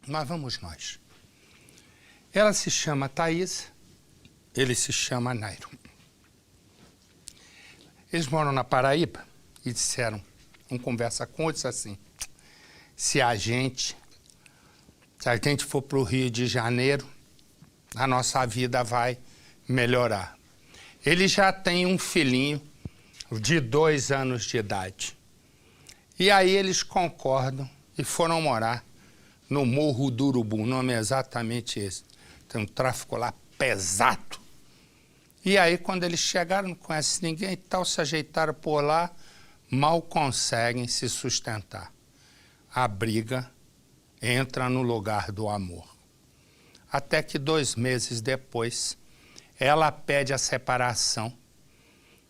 Mas vamos nós. Ela se chama Thaís, ele se chama Nairo. Eles moram na Paraíba e disseram, um conversa com outros assim, se a gente for para o Rio de Janeiro, a nossa vida vai melhorar. Ele já tem um filhinho de 2 anos de idade. E aí eles concordam e foram morar no Morro do Urubu, o nome é exatamente esse. Tem um tráfico lá pesado. E aí, quando eles chegaram, não conhecem ninguém e tal, se ajeitaram por lá, mal conseguem se sustentar. A briga entra no lugar do amor. Até que 2 meses depois, ela pede a separação,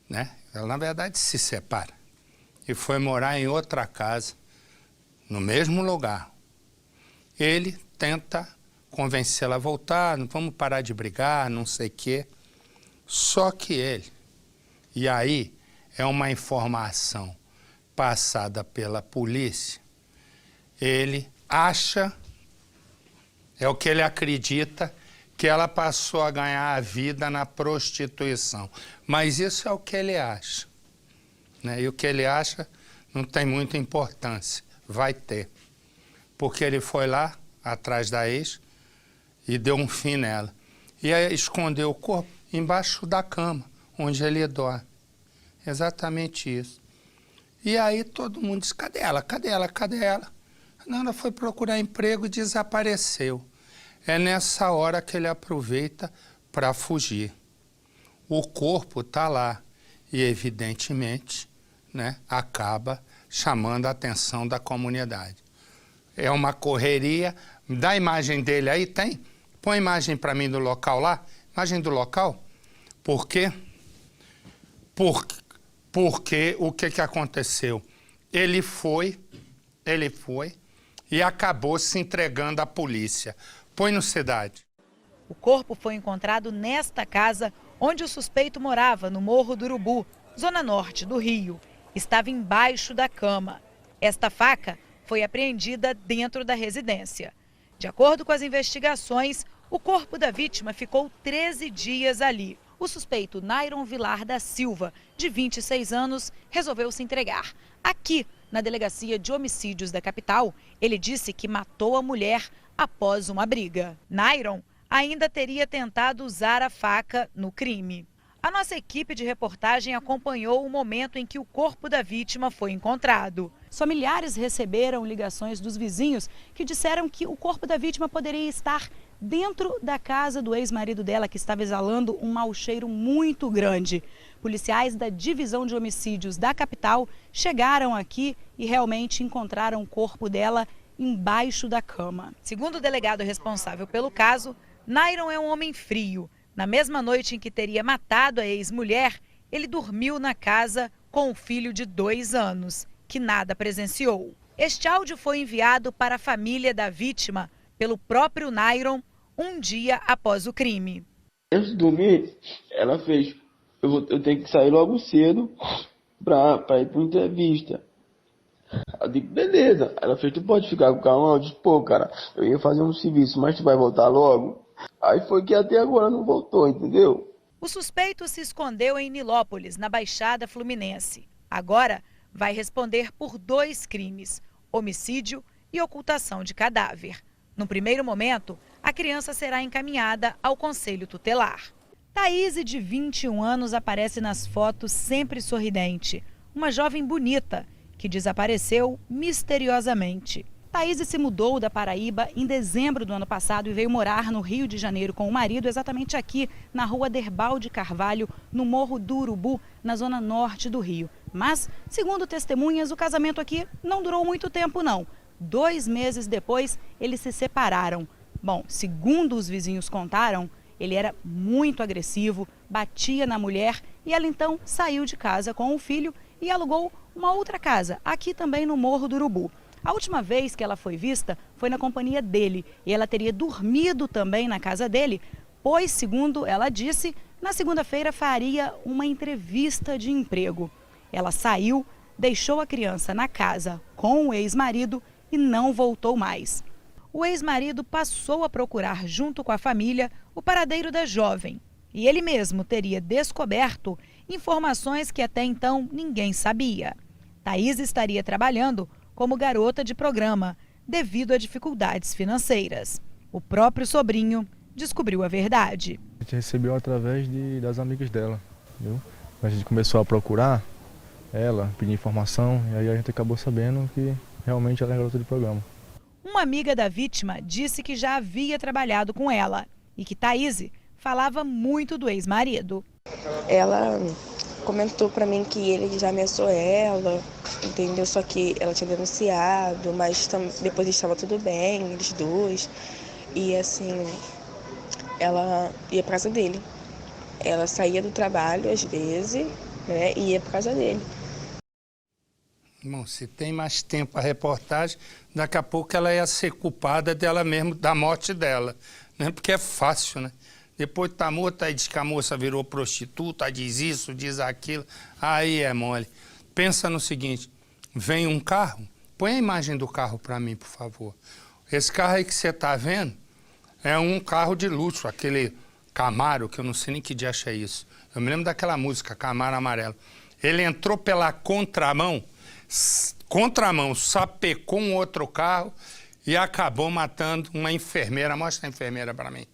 né? Ela, na verdade, se separa e foi morar em outra casa, no mesmo lugar. Ele tenta convencê-la a voltar, não vamos parar de brigar, não sei o quê. Só que ele, e aí é uma informação passada pela polícia, ele acha, é o que ele acredita, que ela passou a ganhar a vida na prostituição. Mas isso é o que ele acha, né? E o que ele acha não tem muita importância, vai ter. Porque ele foi lá, atrás da ex, e deu um fim nela. E aí escondeu o corpo embaixo da cama, onde ele dorme. Exatamente isso. E aí todo mundo disse, cadê ela? Cadê ela? Cadê ela? Não, ela foi procurar emprego e desapareceu. É nessa hora que ele aproveita para fugir. O corpo está lá e, evidentemente, né, acaba chamando a atenção da comunidade. É uma correria. Dá a imagem dele aí, tem? Põe a imagem para mim do local lá. Imagem do local. Por quê? Porque o que aconteceu? Ele foi e acabou se entregando à polícia. Põe no Cidade. O corpo foi encontrado nesta casa onde o suspeito morava, no Morro do Urubu, zona norte do Rio. Estava embaixo da cama. Esta faca foi apreendida dentro da residência. De acordo com as investigações, o corpo da vítima ficou 13 dias ali. O suspeito Nairon Vilar da Silva, de 26 anos, resolveu se entregar. Aqui, na Delegacia de Homicídios da capital, ele disse que matou a mulher após uma briga. Nairon ainda teria tentado usar a faca no crime. A nossa equipe de reportagem acompanhou o momento em que o corpo da vítima foi encontrado. Os familiares receberam ligações dos vizinhos que disseram que o corpo da vítima poderia estar dentro da casa do ex-marido dela, que estava exalando um mau cheiro muito grande. Policiais da Divisão de Homicídios da capital chegaram aqui e realmente encontraram o corpo dela embaixo da cama. Segundo o delegado responsável pelo caso, Nairon é um homem frio. Na mesma noite em que teria matado a ex-mulher, ele dormiu na casa com o filho de 2 anos, que nada presenciou. Este áudio foi enviado para a família da vítima pelo próprio Nairon um dia após o crime. Antes de dormir, ela fez, eu tenho que sair logo cedo para ir para uma entrevista. Eu digo, beleza. Ela fez, tu pode ficar com calma? Eu disse, pô, cara, eu ia fazer um serviço, mas tu vai voltar logo? Aí foi que até agora não voltou, entendeu? O suspeito se escondeu em Nilópolis, na Baixada Fluminense. Agora vai responder por 2 crimes, homicídio e ocultação de cadáver. No primeiro momento, a criança será encaminhada ao Conselho Tutelar. Thaís, de 21 anos, aparece nas fotos sempre sorridente. Uma jovem bonita que desapareceu misteriosamente. Thaís se mudou da Paraíba em dezembro do ano passado e veio morar no Rio de Janeiro com o marido, exatamente aqui na rua Derbal de Carvalho, no Morro do Urubu, na zona norte do Rio. Mas, segundo testemunhas, o casamento aqui não durou muito tempo, não. 2 meses depois, eles se separaram. Bom, segundo os vizinhos contaram, ele era muito agressivo, batia na mulher e ela então saiu de casa com o filho e alugou uma outra casa, aqui também no Morro do Urubu. A última vez que ela foi vista foi na companhia dele e ela teria dormido também na casa dele, pois, segundo ela disse, na segunda-feira faria uma entrevista de emprego. Ela saiu, deixou a criança na casa com o ex-marido e não voltou mais. o ex-marido passou a procurar junto com a família o paradeiro da jovem. E ele mesmo teria descoberto informações que até então ninguém sabia. Thaís estaria trabalhando como garota de programa, devido a dificuldades financeiras. O próprio sobrinho descobriu a verdade. A gente recebeu através das amigas dela, viu? A gente começou a procurar ela, pedir informação, e aí a gente acabou sabendo que realmente ela é garota de programa. Uma amiga da vítima disse que já havia trabalhado com ela e que Thaís falava muito do ex-marido. Ela comentou para mim que ele já ameaçou ela, entendeu? Só que ela tinha denunciado, mas depois estava tudo bem, eles dois. E assim, ela ia para casa dele. Ela saía do trabalho às vezes, né, e ia para casa dele. Bom, se tem mais tempo a reportagem, daqui a pouco ela ia ser culpada dela mesmo, da morte dela, né? Porque é fácil, né? Depois tá morta, aí diz que a moça virou prostituta, diz isso, diz aquilo, aí é mole. Pensa no seguinte, vem um carro, põe a imagem do carro para mim, por favor. Esse carro aí que você tá vendo é um carro de luxo, aquele Camaro, que eu não sei nem que diacho é isso. Eu me lembro daquela música, Camaro Amarelo. Ele entrou pela contramão, sapecou um outro carro e acabou matando uma enfermeira. Mostra a enfermeira para mim.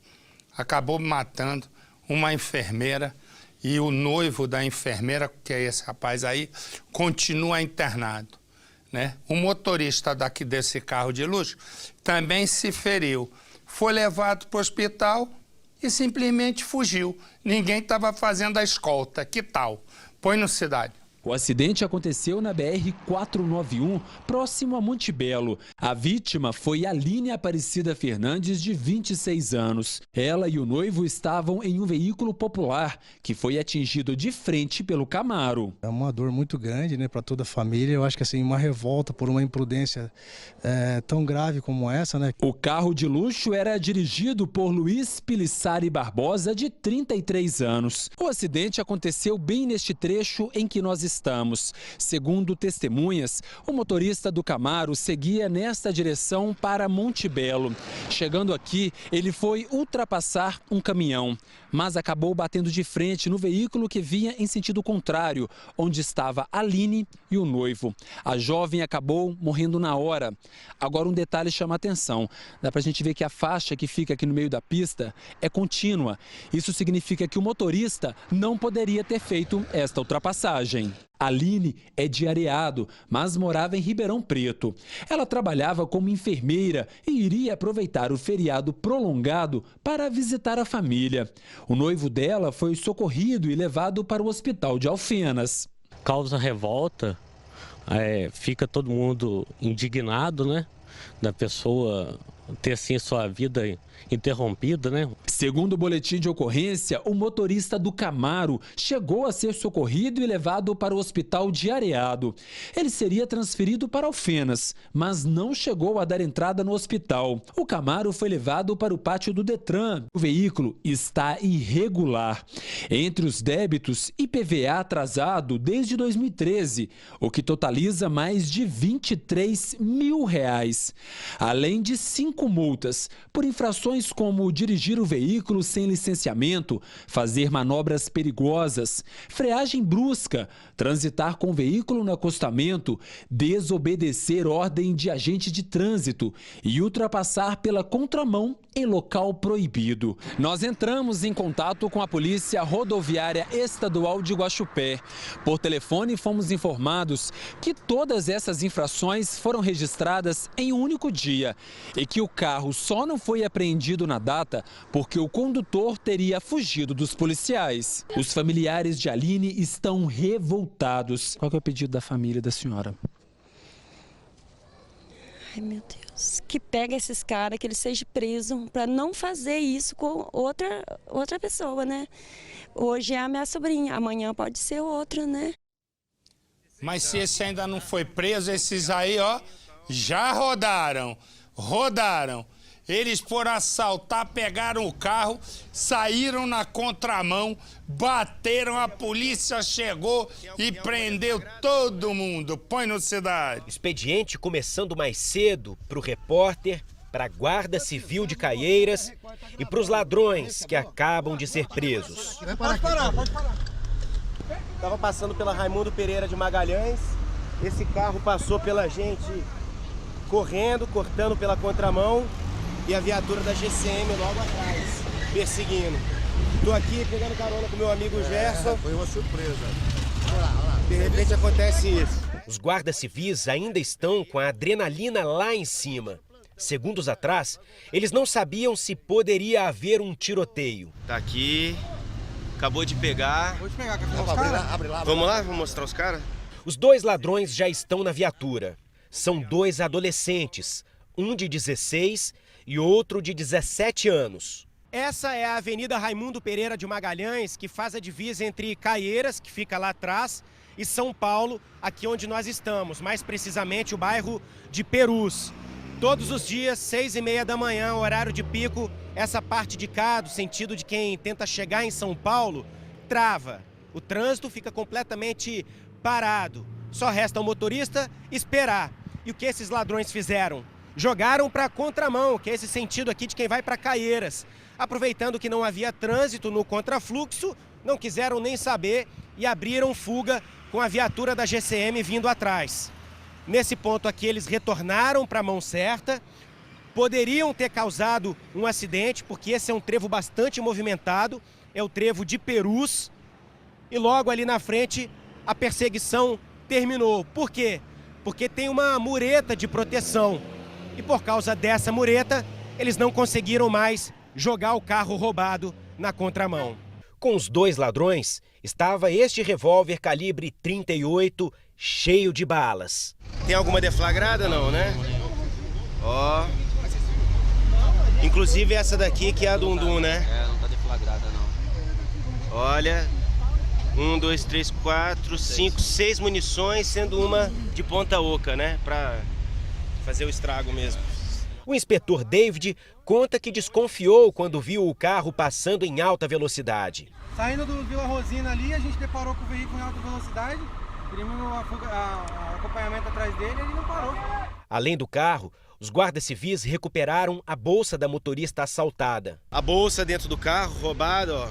Acabou matando uma enfermeira e o noivo da enfermeira, que é esse rapaz aí, continua internado, né? O motorista desse carro de luxo também se feriu. Foi levado para o hospital e simplesmente fugiu. Ninguém estava fazendo a escolta. Que tal? Põe no Cidade. O acidente aconteceu na BR-491, próximo a Monte Belo. A vítima foi Aline Aparecida Fernandes, de 26 anos. Ela e o noivo estavam em um veículo popular, que foi atingido de frente pelo Camaro. É uma dor muito grande, né, para toda a família. Eu acho que assim, uma revolta por uma imprudência tão grave como essa, né? O carro de luxo era dirigido por Luiz Pilissari Barbosa, de 33 anos. O acidente aconteceu bem neste trecho em que nós estamos. Segundo testemunhas, o motorista do Camaro seguia nesta direção para Monte Belo. Chegando aqui, ele foi ultrapassar um caminhão, mas acabou batendo de frente no veículo que vinha em sentido contrário, onde estava Aline e o noivo. A jovem acabou morrendo na hora. Agora um detalhe chama a atenção. Dá pra gente ver que a faixa que fica aqui no meio da pista é contínua. Isso significa que o motorista não poderia ter feito esta ultrapassagem. Aline é de Areado, mas morava em Ribeirão Preto. Ela trabalhava como enfermeira e iria aproveitar o feriado prolongado para visitar a família. O noivo dela foi socorrido e levado para o hospital de Alfenas. Causa revolta, fica todo mundo indignado, né? Da pessoa ter assim sua vida interrompida, né? Segundo o boletim de ocorrência, o motorista do Camaro chegou a ser socorrido e levado para o hospital de Areado. Ele seria transferido para Alfenas, mas não chegou a dar entrada no hospital. O Camaro foi levado para o pátio do Detran. O veículo está irregular. Entre os débitos, IPVA atrasado desde 2013, o que totaliza mais de R$23 mil. Além de 5 multas por infrações como dirigir o veículo sem licenciamento, fazer manobras perigosas, freagem brusca, transitar com o veículo no acostamento, desobedecer ordem de agente de trânsito e ultrapassar pela contramão em local proibido. Nós entramos em contato com a Polícia Rodoviária Estadual de Guaxupé. Por telefone fomos informados que todas essas infrações foram registradas em um único dia e que o carro só não foi apreendido na data porque o condutor teria fugido dos policiais. Os familiares de Aline estão revoltados. Qual que é o pedido da família da senhora? Ai, meu Deus, que pega esses caras, que eles sejam presos para não fazer isso com outra pessoa, né? Hoje é a minha sobrinha, amanhã pode ser outra, né? Mas se esse ainda não foi preso, esses aí, ó, já rodaram. Eles foram assaltar, pegaram o carro, saíram na contramão, bateram, a polícia chegou e prendeu todo mundo. Põe no Cidade. Expediente começando mais cedo para o repórter para a Guarda Civil de Caieiras e para os ladrões que acabam de ser presos. Pode parar. Estava passando pela Raimundo Pereira de Magalhães, esse carro passou pela gente correndo, cortando pela contramão e a viatura da GCM logo atrás, perseguindo. Estou aqui pegando carona com meu amigo Gerson. Foi uma surpresa. De repente acontece isso. Os guardas civis ainda estão com a adrenalina lá em cima. Segundos atrás, eles não sabiam se poderia haver um tiroteio. Tá aqui, acabou de pegar. Vou te pegar, quer filmar os caras? Abre lá. Vamos lá, vamos mostrar os caras? Os dois ladrões já estão na viatura. São dois adolescentes, um de 16 e outro de 17 anos. Essa é a Avenida Raimundo Pereira de Magalhães, que faz a divisa entre Caieiras, que fica lá atrás, e São Paulo, aqui onde nós estamos, mais precisamente o bairro de Perus. Todos os dias, 6h30 da manhã, horário de pico, essa parte de cá, do sentido de quem tenta chegar em São Paulo, trava. O trânsito fica completamente parado. Só resta o motorista esperar. E o que esses ladrões fizeram? Jogaram para a contramão, que é esse sentido aqui de quem vai para Caieiras. Aproveitando que não havia trânsito no contrafluxo, não quiseram nem saber e abriram fuga com a viatura da GCM vindo atrás. Nesse ponto aqui eles retornaram para a mão certa, poderiam ter causado um acidente, porque esse é um trevo bastante movimentado, é o trevo de Perus, e logo ali na frente a perseguição terminou. Por quê? Porque tem uma mureta de proteção e por causa dessa mureta eles não conseguiram mais jogar o carro roubado na contramão. Com os dois ladrões estava este revólver calibre 38 cheio de balas. Tem alguma deflagrada não, né? Ó. Inclusive essa daqui que é a Dundum, né? É, não tá deflagrada não. Olha, 1, 2, 3, 4, 5, 6 munições, sendo uma de ponta oca, né? Pra fazer o estrago mesmo. O inspetor David conta que desconfiou quando viu o carro passando em alta velocidade. Saindo do Vila Rosina ali, a gente deparou com o veículo em alta velocidade, pedimos acompanhamento atrás dele e ele não parou. Além do carro, os guardas civis recuperaram a bolsa da motorista assaltada. A bolsa dentro do carro, roubada, ó.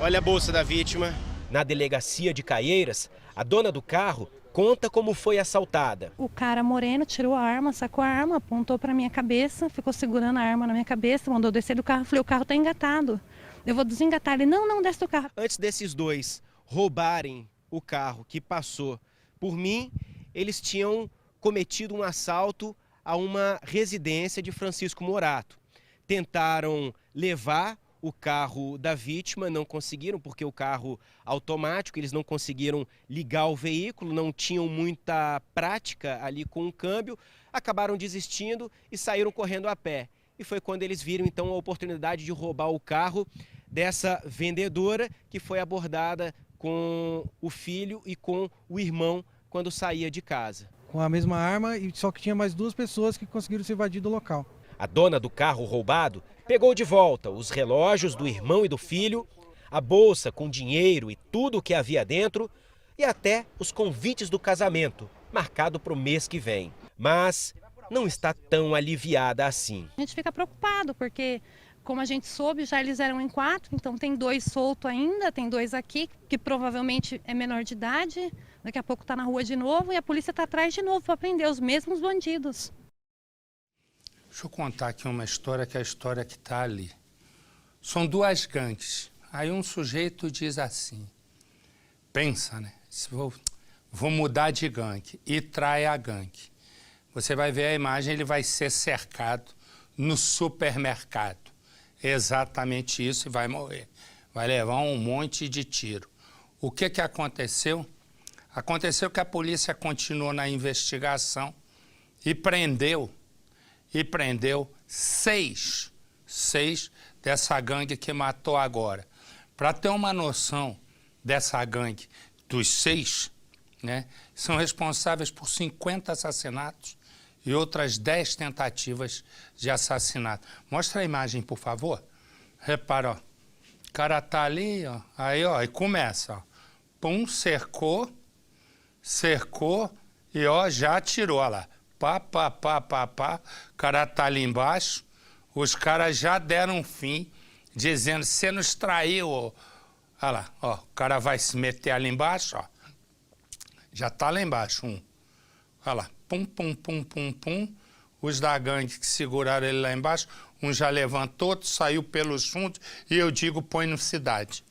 Olha a bolsa da vítima. Na delegacia de Caieiras, a dona do carro conta como foi assaltada. O cara moreno tirou a arma, sacou a arma, apontou para minha cabeça, ficou segurando a arma na minha cabeça, mandou descer do carro. Falei, o carro tá engatado, eu vou desengatar. Ele, não, desce do carro. Antes desses dois roubarem o carro que passou por mim, eles tinham cometido um assalto a uma residência de Francisco Morato. Tentaram levar o carro da vítima, não conseguiram, porque o carro automático, eles não conseguiram ligar o veículo, não tinham muita prática ali com o câmbio, acabaram desistindo e saíram correndo a pé. E foi quando eles viram então a oportunidade de roubar o carro dessa vendedora, que foi abordada com o filho e com o irmão quando saía de casa. Com a mesma arma, só que tinha mais 2 pessoas que conseguiram se evadir do local. A dona do carro roubado pegou de volta os relógios do irmão e do filho, a bolsa com dinheiro e tudo o que havia dentro e até os convites do casamento, marcado para o mês que vem. Mas não está tão aliviada assim. A gente fica preocupado porque, como a gente soube, já eles eram em 4, então tem 2 soltos ainda, tem 2 aqui, que provavelmente é menor de idade, daqui a pouco está na rua de novo e a polícia está atrás de novo para prender os mesmos bandidos. Deixa eu contar aqui uma história, que é a história que está ali. São 2 gangues. Aí um sujeito diz assim, pensa, né? Vou mudar de gangue e trai a gangue. Você vai ver a imagem, ele vai ser cercado no supermercado. É exatamente isso e vai morrer. Vai levar um monte de tiro. O que aconteceu? Aconteceu que a polícia continuou na investigação e prendeu 6 dessa gangue que matou agora. Para ter uma noção dessa gangue, dos 6, né, são responsáveis por 50 assassinatos e outras 10 tentativas de assassinato. Mostra a imagem, por favor. Repara, ó. O cara tá ali, ó. Aí, ó, e começa, ó. Pum, cercou e, ó, já atirou, ó lá. o cara tá ali embaixo, os caras já deram um fim, dizendo, você nos traiu, ó. Olha lá, ó, o cara vai se meter ali embaixo, ó. Já tá lá embaixo, um. Olha lá, pum, pum, pum, pum, pum. Os da gangue que seguraram ele lá embaixo, um já levantou, outro saiu pelos fundos e eu digo, põe no cidade.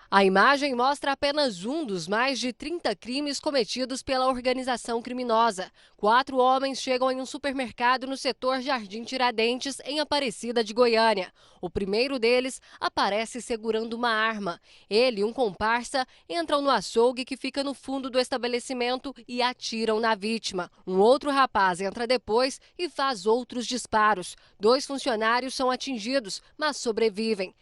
A imagem mostra apenas um dos mais de 30 crimes cometidos pela organização criminosa. 4 homens chegam em um supermercado no setor Jardim Tiradentes, em Aparecida de Goiânia. O primeiro deles aparece segurando uma arma. Ele e um comparsa entram no açougue que fica no fundo do estabelecimento e atiram na vítima. Um outro rapaz entra depois e faz outros disparos. 2 funcionários são atingidos, mas sobrevivem.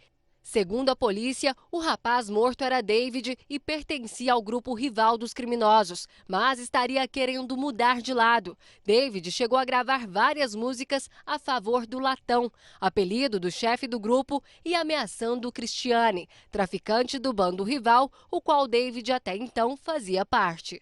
Segundo a polícia, o rapaz morto era David e pertencia ao grupo rival dos criminosos, mas estaria querendo mudar de lado. David chegou a gravar várias músicas a favor do Latão, apelido do chefe do grupo, e ameaçando Cristiane, traficante do bando rival, o qual David até então fazia parte.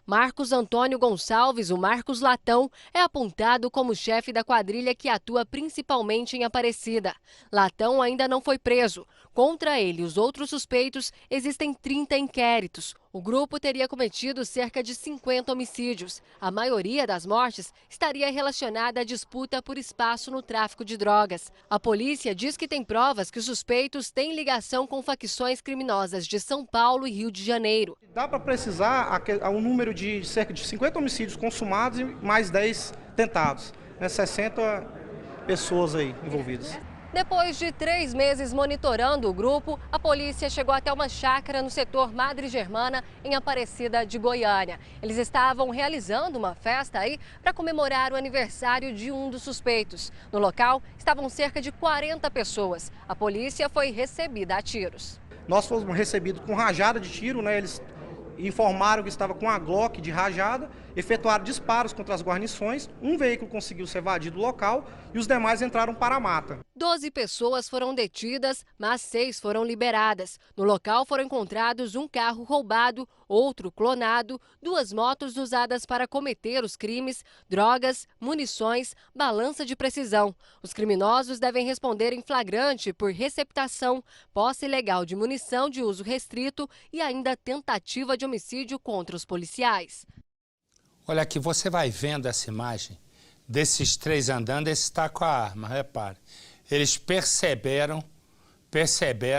Marcos Antônio Gonçalves, o Marcos Latão, é apontado como chefe da quadrilha que atua principalmente em Aparecida. Latão ainda não foi preso. Contra ele e os outros suspeitos, existem 30 inquéritos. O grupo teria cometido cerca de 50 homicídios. A maioria das mortes estaria relacionada à disputa por espaço no tráfico de drogas. A polícia diz que tem provas que os suspeitos têm ligação com facções criminosas de São Paulo e Rio de Janeiro. Dá para precisar um número de cerca de 50 homicídios consumados e mais 10 tentados. 60 pessoas aí envolvidas. Depois de 3 meses monitorando o grupo, a polícia chegou até uma chácara no setor Madre Germana, em Aparecida de Goiânia. Eles estavam realizando uma festa aí para comemorar o aniversário de um dos suspeitos. No local estavam cerca de 40 pessoas. A polícia foi recebida a tiros. Nós fomos recebidos com rajada de tiro, né? Eles informaram que estava com a Glock de rajada, efetuaram disparos contra as guarnições, um veículo conseguiu se evadir do local e os demais entraram para a mata. 12 pessoas foram detidas, mas 6 foram liberadas. No local foram encontrados um carro roubado, outro clonado, 2 motos usadas para cometer os crimes, drogas, munições, balança de precisão. Os criminosos devem responder em flagrante por receptação, posse ilegal de munição de uso restrito e ainda tentativa de homicídio contra os policiais. Olha aqui, você vai vendo essa imagem desses 3 andando, esse está com a arma, repare. Eles perceberam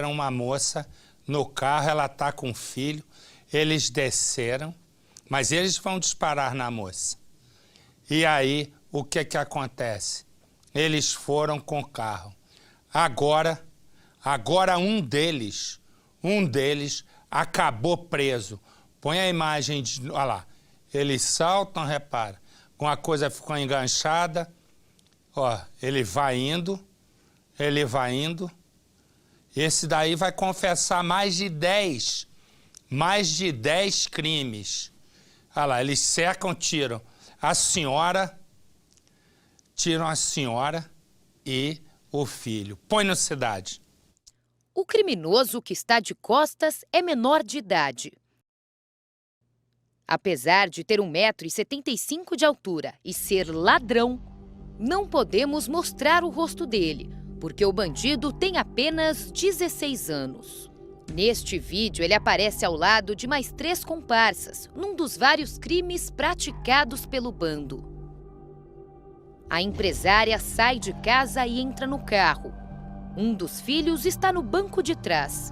uma moça no carro, ela está com um filho, eles desceram, mas eles vão disparar na moça. E aí, o que acontece? Eles foram com o carro. Agora um deles acabou preso. Põe a imagem, olha lá, eles saltam, repara, com a coisa ficou enganchada, ó, ele vai indo, esse daí vai confessar mais de 10 crimes. Olha lá, eles cercam, tiram a senhora e o filho. Põe no cidade. O criminoso que está de costas é menor de idade. Apesar de ter 1,75 m de altura e ser ladrão, não podemos mostrar o rosto dele, porque o bandido tem apenas 16 anos. Neste vídeo, ele aparece ao lado de mais 3 comparsas, num dos vários crimes praticados pelo bando. A empresária sai de casa e entra no carro. Um dos filhos está no banco de trás.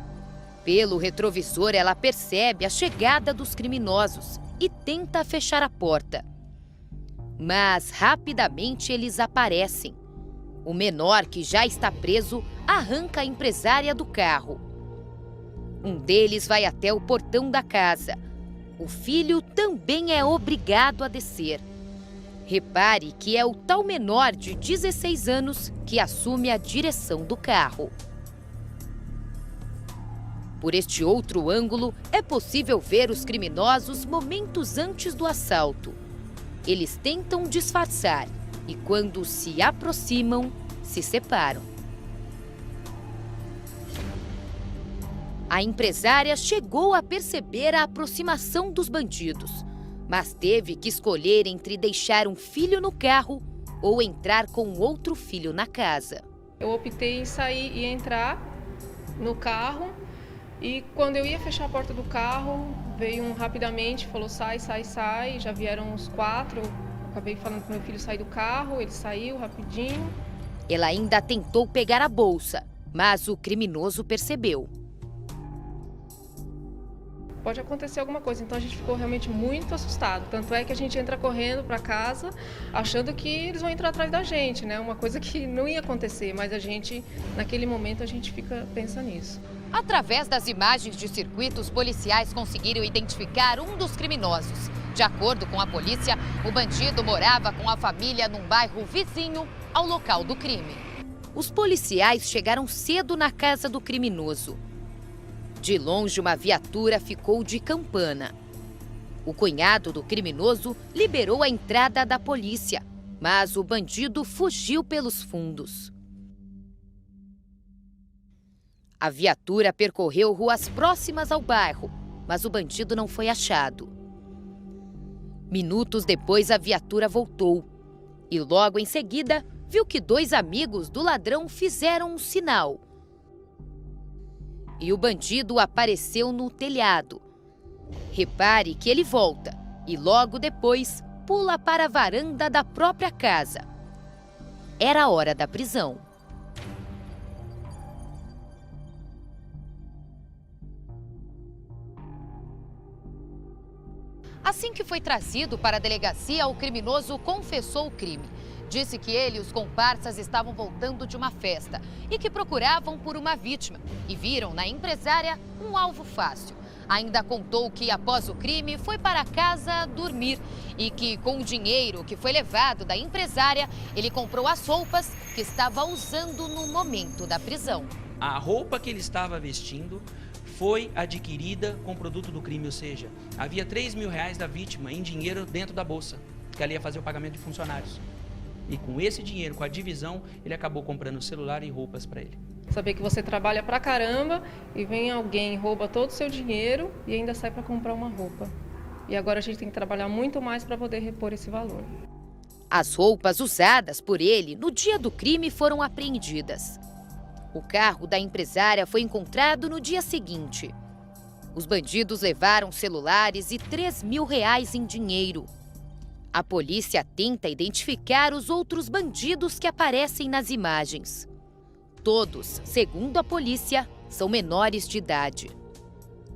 Pelo retrovisor, ela percebe a chegada dos criminosos e tenta fechar a porta. Mas rapidamente eles aparecem. O menor, que já está preso, arranca a empresária do carro. Um deles vai até o portão da casa. O filho também é obrigado a descer. Repare que é o tal menor de 16 anos que assume a direção do carro. Por este outro ângulo, é possível ver os criminosos momentos antes do assalto. Eles tentam disfarçar e, quando se aproximam, se separam. A empresária chegou a perceber a aproximação dos bandidos, mas teve que escolher entre deixar um filho no carro ou entrar com outro filho na casa. Eu optei em sair e entrar no carro, e quando eu ia fechar a porta do carro, veio um rapidamente, falou sai, sai, sai, já vieram os 4, eu acabei falando para meu filho sair do carro, ele saiu rapidinho. Ela ainda tentou pegar a bolsa, mas o criminoso percebeu. Pode acontecer alguma coisa, então a gente ficou realmente muito assustado. Tanto é que a gente entra correndo para casa, achando que eles vão entrar atrás da gente, né? Uma coisa que não ia acontecer, mas naquele momento, a gente pensa nisso. Através das imagens de circuito, os policiais conseguiram identificar um dos criminosos. De acordo com a polícia, o bandido morava com a família num bairro vizinho ao local do crime. Os policiais chegaram cedo na casa do criminoso. De longe, uma viatura ficou de campana. O cunhado do criminoso liberou a entrada da polícia, mas o bandido fugiu pelos fundos. A viatura percorreu ruas próximas ao bairro, mas o bandido não foi achado. Minutos depois, a viatura voltou e logo em seguida viu que 2 amigos do ladrão fizeram um sinal. E o bandido apareceu no telhado. Repare que ele volta e logo depois pula para a varanda da própria casa. Era a hora da prisão. Assim que foi trazido para a delegacia, o criminoso confessou o crime. Disse que ele e os comparsas estavam voltando de uma festa e que procuravam por uma vítima e viram na empresária um alvo fácil. Ainda contou que, após o crime, foi para casa dormir e que, com o dinheiro que foi levado da empresária, ele comprou as roupas que estava usando no momento da prisão. A roupa que ele estava vestindo foi adquirida com o produto do crime, ou seja, havia R$3 mil da vítima em dinheiro dentro da bolsa, que ela ia fazer o pagamento de funcionários. E com esse dinheiro, com a divisão, ele acabou comprando celular e roupas para ele. Saber que você trabalha pra caramba e vem alguém, rouba todo o seu dinheiro e ainda sai para comprar uma roupa. E agora a gente tem que trabalhar muito mais para poder repor esse valor. As roupas usadas por ele no dia do crime foram apreendidas. O carro da empresária foi encontrado no dia seguinte. Os bandidos levaram celulares e R$3 mil em dinheiro. A polícia tenta identificar os outros bandidos que aparecem nas imagens. Todos, segundo a polícia, são menores de idade.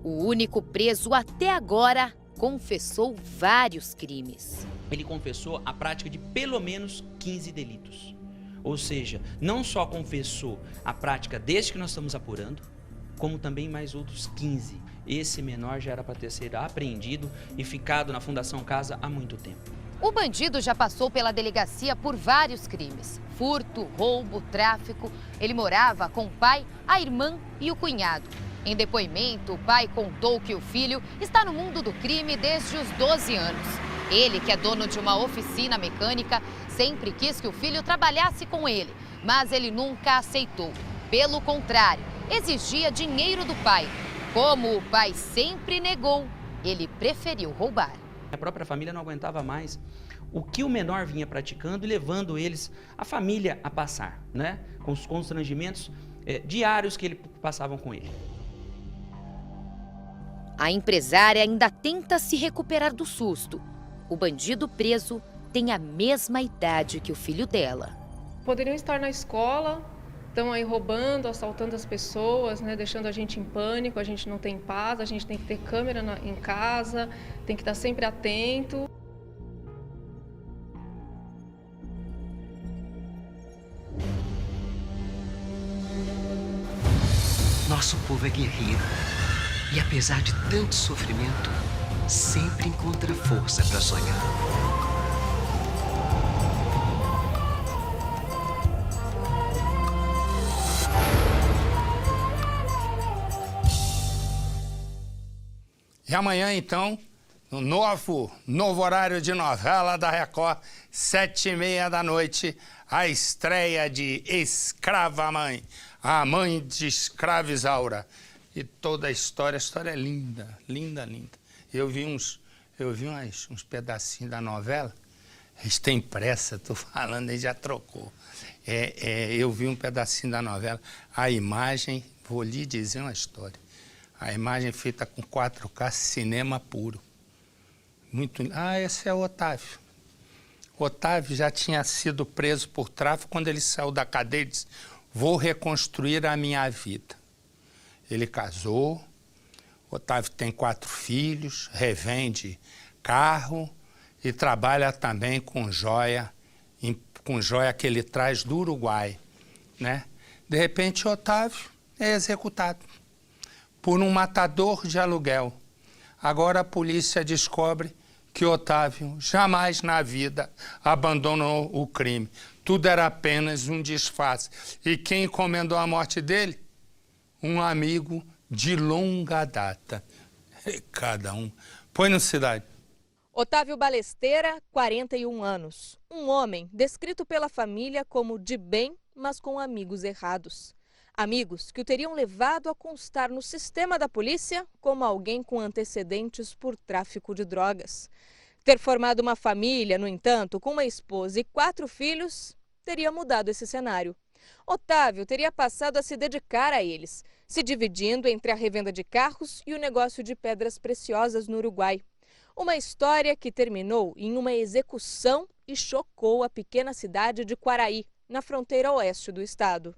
O único preso até agora confessou vários crimes. Ele confessou a prática de pelo menos 15 delitos. Ou seja, não só confessou a prática deste que nós estamos apurando, como também mais outros 15. Esse menor já era para ter sido apreendido e ficado na Fundação Casa há muito tempo. O bandido já passou pela delegacia por vários crimes: furto, roubo, tráfico. Ele morava com o pai, a irmã e o cunhado. Em depoimento, o pai contou que o filho está no mundo do crime desde os 12 anos. Ele, que é dono de uma oficina mecânica, sempre quis que o filho trabalhasse com ele, mas ele nunca aceitou. Pelo contrário, exigia dinheiro do pai. Como o pai sempre negou, ele preferiu roubar. A própria família não aguentava mais o que o menor vinha praticando e levando a família a passar, né? Com os constrangimentos diários que passavam com ele. A empresária ainda tenta se recuperar do susto. O bandido preso tem a mesma idade que o filho dela. Poderiam estar na escola, estão aí roubando, assaltando as pessoas, né, deixando a gente em pânico, a gente não tem paz, a gente tem que ter câmera em casa, tem que estar sempre atento. Nosso povo é guerreiro e, apesar de tanto sofrimento, sempre encontra força para sonhar. E amanhã, então, no novo horário de novela da Record, 7h30 da noite, a estreia de Escrava Mãe, a mãe de escrava Isaura. E toda a história é linda, linda, linda. Eu vi uns pedacinhos da novela, eles têm pressa, estou falando, ele já trocou. Eu vi um pedacinho da novela, a imagem, vou lhe dizer uma história, a imagem feita com 4K, cinema puro. Muito. Esse é o Otávio. O Otávio já tinha sido preso por tráfico. Quando ele saiu da cadeia, ele disse, vou reconstruir a minha vida. Ele casou, o Otávio tem 4 filhos, revende carro e trabalha também com joia que ele traz do Uruguai, né? De repente, o Otávio é executado por um matador de aluguel. Agora a polícia descobre que Otávio jamais na vida abandonou o crime. Tudo era apenas um disfarce. E quem encomendou a morte dele? Um amigo de longa data. Cada um. Põe no Cidade. Otávio Balesteira, 41 anos. Um homem descrito pela família como de bem, mas com amigos errados. Amigos que o teriam levado a constar no sistema da polícia como alguém com antecedentes por tráfico de drogas. Ter formado uma família, no entanto, com uma esposa e 4 filhos, teria mudado esse cenário. Otávio teria passado a se dedicar a eles, se dividindo entre a revenda de carros e o negócio de pedras preciosas no Uruguai. Uma história que terminou em uma execução e chocou a pequena cidade de Quaraí, na fronteira oeste do estado.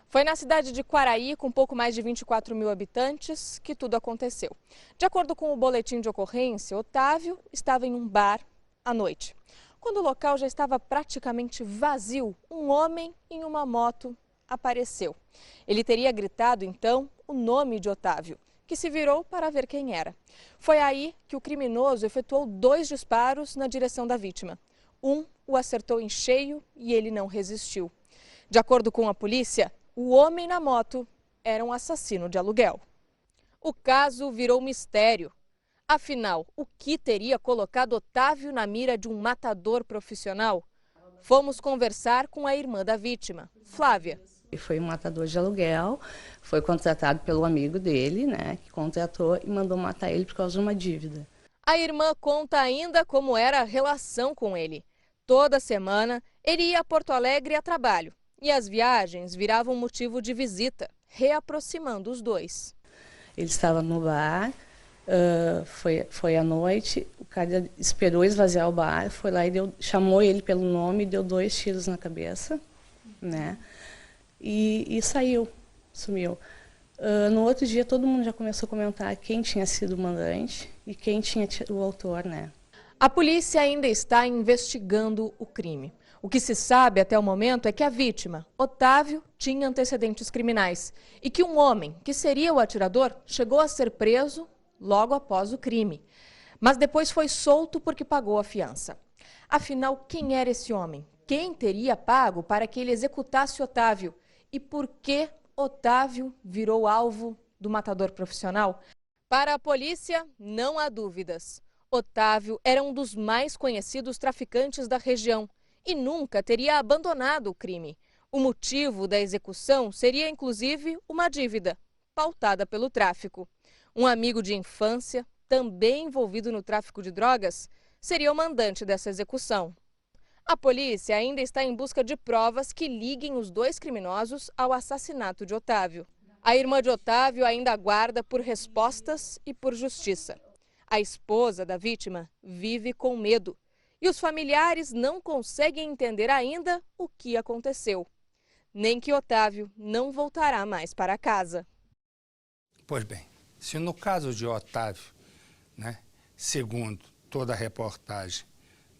Foi na cidade de Quaraí, com pouco mais de 24 mil habitantes, que tudo aconteceu. De acordo com o boletim de ocorrência, Otávio estava em um bar à noite. Quando o local já estava praticamente vazio, um homem em uma moto apareceu. Ele teria gritado, então, o nome de Otávio, que se virou para ver quem era. Foi aí que o criminoso efetuou 2 disparos na direção da vítima. Um o acertou em cheio e ele não resistiu. De acordo com a polícia, o homem na moto era um assassino de aluguel. O caso virou mistério. Afinal, o que teria colocado Otávio na mira de um matador profissional? Fomos conversar com a irmã da vítima, Flávia. Ele foi um matador de aluguel, foi contratado pelo amigo dele, né, que contratou e mandou matar ele por causa de uma dívida. A irmã conta ainda como era a relação com ele. Toda semana, ele ia a Porto Alegre a trabalho e as viagens viravam motivo de visita, reaproximando os dois. Ele estava no bar, foi à noite, o cara esperou esvaziar o bar, foi lá e chamou ele pelo nome e deu 2 tiros na cabeça, né? E saiu, sumiu. No outro dia, todo mundo já começou a comentar quem tinha sido o mandante e quem tinha o autor, né? A polícia ainda está investigando o crime. O que se sabe até o momento é que a vítima, Otávio, tinha antecedentes criminais e que um homem, que seria o atirador, chegou a ser preso logo após o crime. Mas depois foi solto porque pagou a fiança. Afinal, quem era esse homem? Quem teria pago para que ele executasse Otávio? E por que Otávio virou alvo do matador profissional? Para a polícia, não há dúvidas. Otávio era um dos mais conhecidos traficantes da região e nunca teria abandonado o crime. O motivo da execução seria, inclusive, uma dívida, pautada pelo tráfico. Um amigo de infância, também envolvido no tráfico de drogas, seria o mandante dessa execução. A polícia ainda está em busca de provas que liguem os 2 criminosos ao assassinato de Otávio. A irmã de Otávio ainda aguarda por respostas e por justiça. A esposa da vítima vive com medo e os familiares não conseguem entender ainda o que aconteceu. Nem que Otávio não voltará mais para casa. Pois bem, se no caso de Otávio, né, segundo toda a reportagem,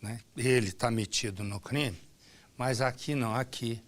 né, ele está metido no crime, mas aqui não, aqui